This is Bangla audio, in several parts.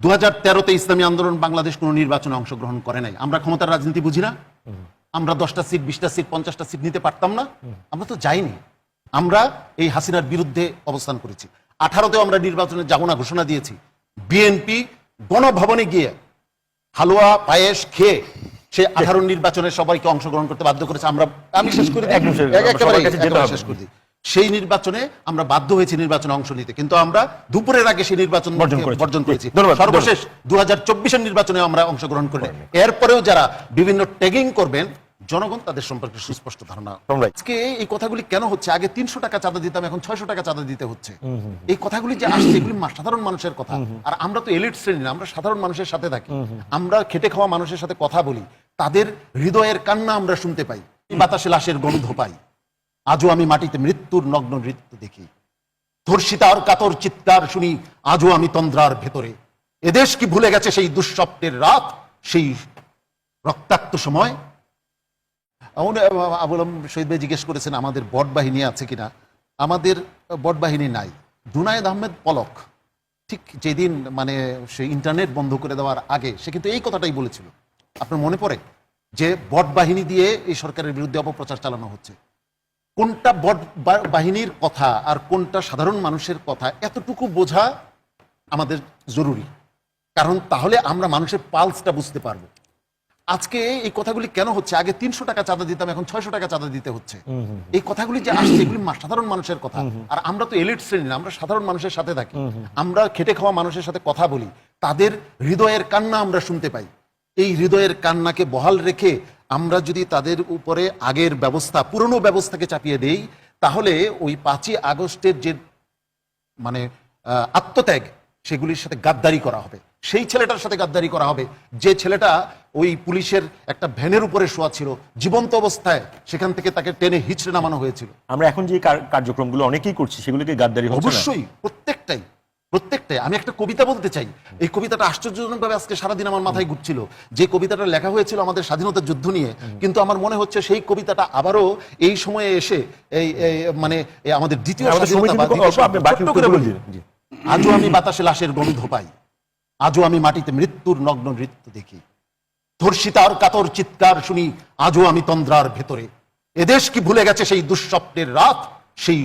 2013-তে ইসলামী আন্দোলন বাংলাদেশ কোনো নির্বাচনে অংশগ্রহণ করে নাই। আমরা ক্ষমতার রাজনীতি বুঝি না? আমরা 10টা সিট, 20টা সিট, 50টা সিট নিতে পারতাম না? আমরা তো যাইনি। আমরা এই হাসিনার বিরুদ্ধে অবস্থান করেছি। 18তেও আমরা নির্বাচনে যাব না ঘোষণা দিয়েছি। বিএনপি গণভবনে গিয়ে হালুয়া পায়েস খেয়ে সে 18 নির্বাচনে সবাইকে অংশগ্রহণ করতে বাধ্য করেছে। আমি শেষ করে দিই, একেবারে শেষ করে দিই। সেই নির্বাচনে আমরা বাধ্য হয়েছি নির্বাচনে অংশ নিতে, কিন্তু আমরা দুপুরের আগে সেই নির্বাচন বর্জন করেছি। সর্বশেষ 2024-এর নির্বাচনে আমরা অংশগ্রহণ করি। এরপরেও যারা বিভিন্ন ট্যাগিং করবেন, জনগণ তাদের সম্পর্কে সুস্পষ্ট ধারণা। আজকে এই কথাগুলি কেন হচ্ছে? আগে 300 টাকা চাঁদা দিতাম, এখন 600 টাকা চাঁদা দিতে হচ্ছে। এই কথাগুলি যে আসছে, এগুলি সাধারণ মানুষের কথা। আর আমরা তো এলিট শ্রেণী না, আমরা সাধারণ মানুষের সাথে থাকি। আমরা খেটে খাওয়া মানুষের সাথে কথা বলি, তাদের হৃদয়ের কান্না আমরা শুনতে পাই, বাতাসে লাশের গন্ধ পাই। আজও আমি মাটিতে মৃত্যুর নগ্ন নৃত্য দেখি, ধর্ষিতার কাতর চিৎকার শুনি আজও আমি তন্দ্রার ভেতরে। এদেশ কি ভুলে গেছে সেই দুঃস্বপ্নের রাত, সেই রক্তাক্ত সময়? শহীদ ভাই জিজ্ঞেস করেছেন আমাদের বট বাহিনী আছে কিনা। আমাদের বট বাহিনী নাই। জুনায়েদ আহমেদ পলক ঠিক যেদিন সেই ইন্টারনেট বন্ধ করে দেওয়ার আগে সে কিন্তু এই কথাটাই বলেছিল। আপনার মনে পড়ে যে বট বাহিনী দিয়ে এই সরকারের বিরুদ্ধে অপপ্রচার চালানো হচ্ছে। কোনটা বট বাহিনীর কথা আর কোনটা সাধারণ মানুষের কথা, এতটুকু বোঝা আমাদের জরুরি। কারণ তাহলে আমরা মানুষের পালসটা বুঝতে পারবো। আজকে এই কথাগুলি কেন হচ্ছে? আগে 300 টাকা চাঁদা দিতাম, এখন 600 টাকা চাঁদা দিতে হচ্ছে। এই কথাগুলি যে আসছে, এগুলি সাধারণ মানুষের কথা। আর আমরা তো এলিট শ্রেণী না, আমরা সাধারণ মানুষের সাথে থাকি। আমরা খেটে খাওয়া মানুষের সাথে কথা বলি, তাদের হৃদয়ের কান্না আমরা শুনতে পাই। এই হৃদয়ের কান্নাকে বহাল রেখে আমরা যদি তাদের উপরে আগের ব্যবস্থা, পুরনো ব্যবস্থাকে চাপিয়ে দেই, তাহলে ওই 5ই আগস্টের যে আত্মত্যাগ, সেগুলির সাথে গাদ্দারি করা হবে। সেই ছেলেটার সাথে গাদ্দারি করা হবে যে ছেলেটা ওই পুলিশের একটা ভ্যানের উপরে শোয়া ছিল, জীবন্ত অবস্থায় সেখান থেকে তাকে টেনে হিচড়ে নামানো হয়েছিল। আমরা এখন যে কার্যক্রমগুলো অনেকেই করছি, সেগুলোকে গাদ্দারি হচ্ছে না? অবশ্যই, প্রত্যেকটাই। আমি একটা কবিতা বলতে চাই। এই কবিতাটা আশ্চর্যজনকভাবে আজকে সারাদিন আমার মাথায় ঘুরছিল। যে কবিতাটা লেখা হয়েছিল আমাদের স্বাধীনতার যুদ্ধ নিয়ে, কিন্তু আমার মনে হচ্ছে সেই কবিতাটা আবারও এই সময়ে এসে আমাদের দ্বিতীয় আজও আমি বাতাসে লাশের গন্ধ পাই, আজও আমি মাটিতে মৃত্যুর নগ্ন নৃত্য দেখি, ধর্ষিতার কাতর চিৎকার শুনি আজও আমি তন্দ্রার ভেতরে। এদেশ কি ভুলে গেছে সেই দুঃস্বপ্নের রাত, সেই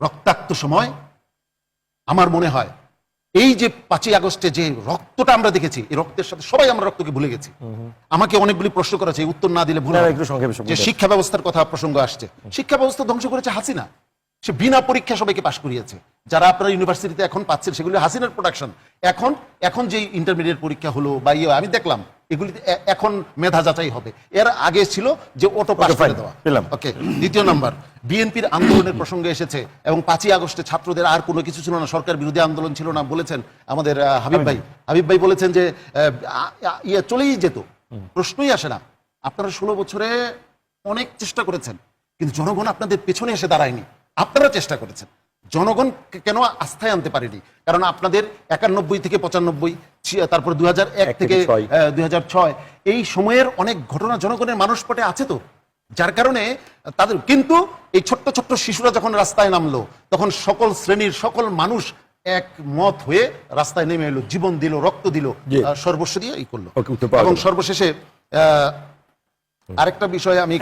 রক্তাক্ত সময়? আমার মনে হয় এই যে 5ই আগস্টে যে রক্তটা আমরা দেখেছি, এই রক্তের সাথে সবাই আমরা রক্তকে ভুলে গেছি। আমাকে অনেকগুলি প্রশ্ন করেছে, উত্তর না দিলে ভুল। যে শিক্ষা ব্যবস্থার কথা প্রসঙ্গ আসছে, শিক্ষা ব্যবস্থা ধ্বংস করেছে হাসিনা। সে বিনা পরীক্ষা সবাইকে পাশ করিয়েছে। যারা আপনারা ইউনিভার্সিটিতে এখন পাচ্ছেন, সেগুলি হাসিনার প্রোডাকশন। এখন যে ইন্টারমিডিয়েট পরীক্ষা হলো বা আমি দেখলাম, এগুলিতে এখন মেধা যাচাই হবে। এর আগে ছিল যে অটো পাস করে দেওয়া। ওকে, দ্বিতীয় নাম্বার, বিএনপির আন্দোলনের প্রসঙ্গে এসেছে এবং 5ই আগস্টে ছাত্রদের আর কোনো কিছু ছিল না, সরকার বিরোধী আন্দোলন ছিল না বলেছেন আমাদের হাবিব ভাই বলেছেন যে চলেই যেত, প্রশ্নই আসে না। আপনারা 16 বছরে অনেক চেষ্টা করেছেন, কিন্তু জনগণ আপনাদের পেছনে এসে দাঁড়ায়নি। আপনারা চেষ্টা করেছেন, জনগণ কেন আস্থায় আনতে পারেনি? কারণ আপনাদের 91 থেকে 95, তারপর 2001 থেকে 2006 এই সময়ের অনেক ঘটনা জনগণের মানসপটে আছে তো, যার কারণে তাদের। কিন্তু এই ছোট্ট ছোট্ট শিশুরা যখন রাস্তায় নামলো, তখন সকল শ্রেণীর সকল মানুষ এক মত হয়ে রাস্তায় নেমে এলো, জীবন দিল, রক্ত দিল, সর্বস্ব দিয়ে এই করলো। এবং সর্বশেষে আরেকটা বিষয় আমি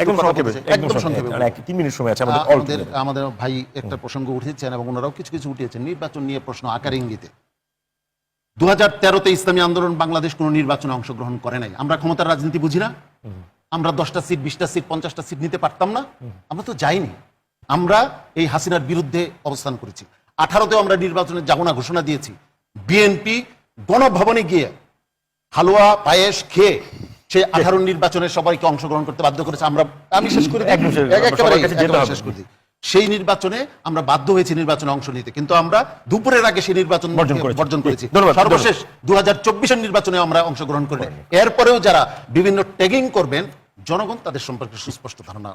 আমাদের ভাই একটা প্রসঙ্গ উঠেছেন এবং ওনারাও কিছু কিছু উঠিয়েছেন, নির্বাচন নিয়ে প্রশ্ন আকার ইঙ্গিতে। 2013-তে ইসলামী আন্দোলন বাংলাদেশ কোনো নির্বাচনে অংশগ্রহণ করে নাই। আমরা ক্ষমতার রাজনীতি বুঝি না? আমরা 10টা সিট, 20টা সিট, 50টা সিট নিতে পারতাম না? আমরা তো যাইনি। আমরা এই হাসিনার বিরুদ্ধে অবস্থান করেছি। 18তেও আমরা নির্বাচনে যাব না ঘোষণা দিয়েছি। বিএনপি গণভবনে গিয়ে হালুয়া পায়েস খেয়ে সে 18 নির্বাচনে সবাইকে অংশগ্রহণ করতে বাধ্য করেছে। আমি শেষ করে শেষ করে দিই। সেই নির্বাচনে আমরা বাধ্য হয়েছি নির্বাচনে অংশ নিতে, কিন্তু আমরা দুপুরের আগে সেই নির্বাচন বর্জন করেছি। সর্বশেষ 2024-এর নির্বাচনে আমরা অংশগ্রহণ করি। এরপরেও যারা বিভিন্ন ট্যাগিং করবেন, জনগণ তাদের সম্পর্কে সুস্পষ্ট ধারণা।